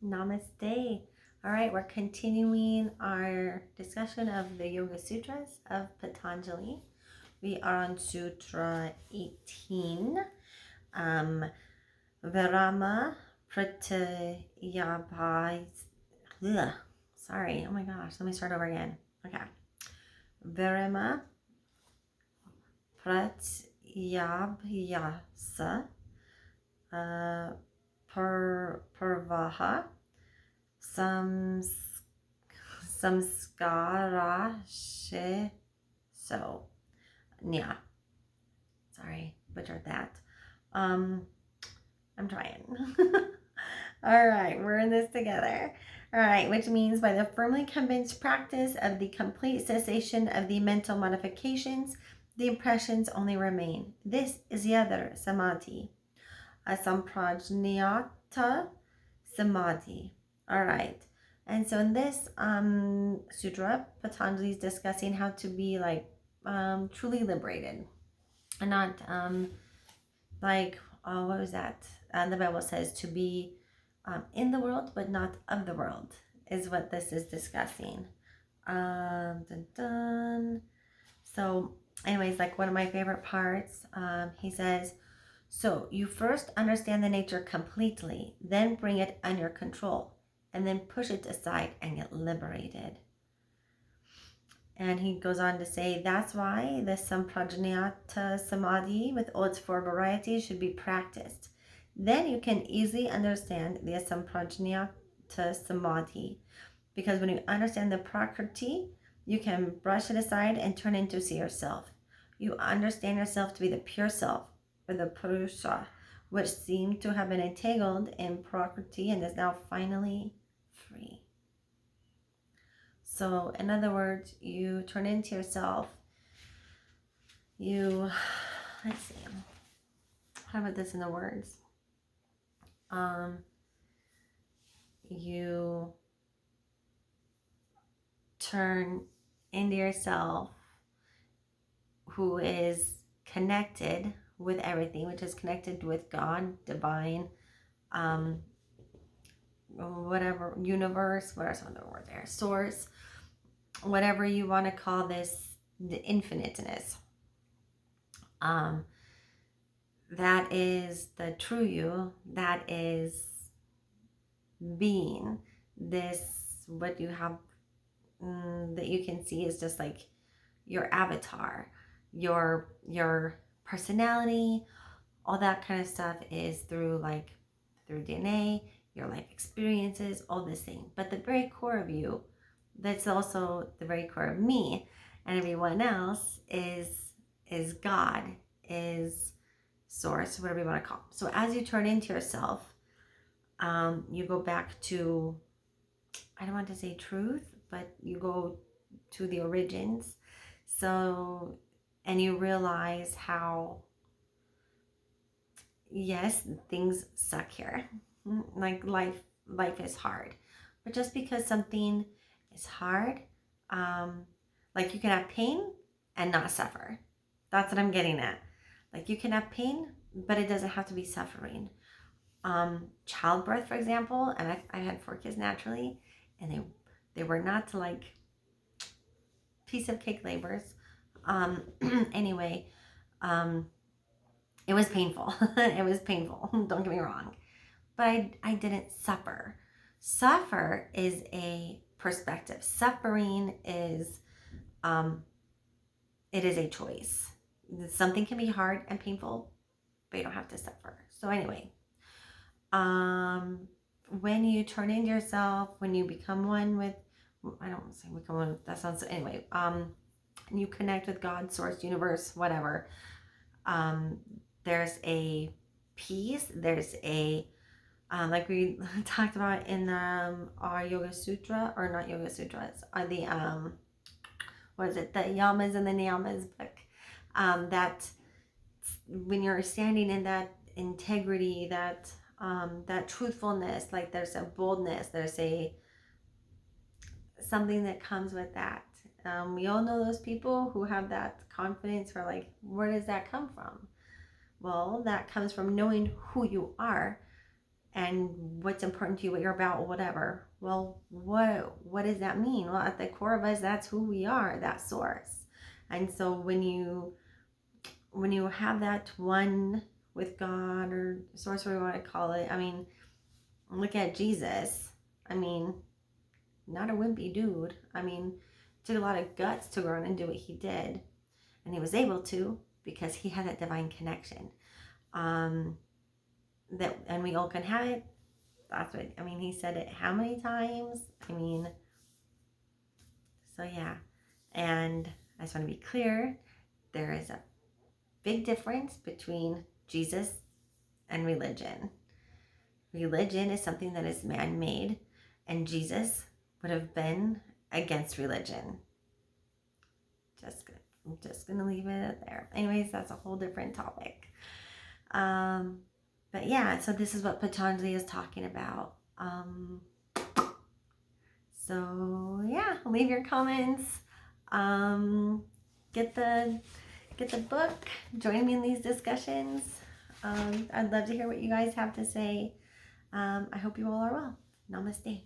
Namaste. All right, we're continuing our discussion of the Yoga Sutras of Patanjali. We are on Sutra 18. Virama pratyayabhyasa. Sorry, oh my gosh, let me start over again. Okay. Virama pratyayabhyasa. Purvaha samskaraseso. Nyah. Sorry, butchered that. I'm trying. All right, we're in this together. All right, which means by the firmly convinced practice of the complete cessation of the mental modifications, the impressions only remain. This is the other samadhi. Asamprajnata samadhi. All right. And so in this sutra, Patanjali is discussing how to be like truly liberated and not what was that? The Bible says to be in the world but not of the world is what this is discussing. Dun, dun. So anyways, like one of my favorite parts, he says, so you first understand the nature completely, then bring it under control, and then push it aside and get liberated. And he goes on to say, that's why the samprajnata samadhi with all its four varieties should be practiced. Then you can easily understand the asamprajnata samadhi, because when you understand the prakriti, you can brush it aside and turn into see yourself. You understand yourself to be the pure self, or the purusha, which seemed to have been entangled in prakriti and is now finally free. So, in other words, you turn into yourself. Let's see, how about this in the words? You turn into yourself who is connected with everything, which is connected with God, divine, whatever, universe, what's another word there, source, whatever you want to call this, the infiniteness. That is the true you, that is being. This, what you have, that you can see is just like your avatar, your personality, all that kind of stuff is through DNA, your life experiences, all this thing. But the very core of you, that's also the very core of me and everyone else, is God, is source, whatever you want to call it. So as you turn into yourself, you go back to, I don't want to say truth, but you go to the origins. So, and you realize how, yes, things suck here. Like life is hard. But just because something is hard, like you can have pain and not suffer. That's what I'm getting at. Like you can have pain, but it doesn't have to be suffering. Childbirth, for example, and I had 4 kids naturally, and they were not like piece of cake labors. Anyway, it was painful. It was painful. Don't get me wrong. But I didn't suffer. Suffer is a perspective. Suffering is, it is a choice. Something can be hard and painful, but you don't have to suffer. So anyway, when you turn into yourself, when you become one with, I don't want to say become one, that sounds, anyway, you connect with God, source, universe, whatever, there's a peace, there's a, like we talked about in our Yoga Sutra, or not Yoga Sutras, the, what is it, the Yamas and the Niyamas book, that when you're standing in that integrity, that truthfulness, like there's a boldness, there's a something that comes with that. We all know those people who have that confidence, for like, where does that come from? Well, that comes from knowing who you are, and what's important to you, what you're about, whatever. Well, what does that mean? Well, at the core of us, that's who we are, that source. And so when you have that one with God or source, whatever you want to call it, I mean, look at Jesus. I mean, not a wimpy dude. I mean, it took a lot of guts to go around and do what he did. And he was able to because he had that divine connection. And we all can have it. That's what, I mean, he said it how many times? I mean, so yeah. And I just want to be clear, there is a big difference between Jesus and religion. Religion is something that is man-made, and Jesus would have been against religion. I'm just gonna leave it there. Anyways, that's a whole different topic. But yeah, so this is what Patanjali is talking about. So yeah, leave your comments. Get the book. Join me in these discussions. I'd love to hear what you guys have to say. I hope you all are well. Namaste.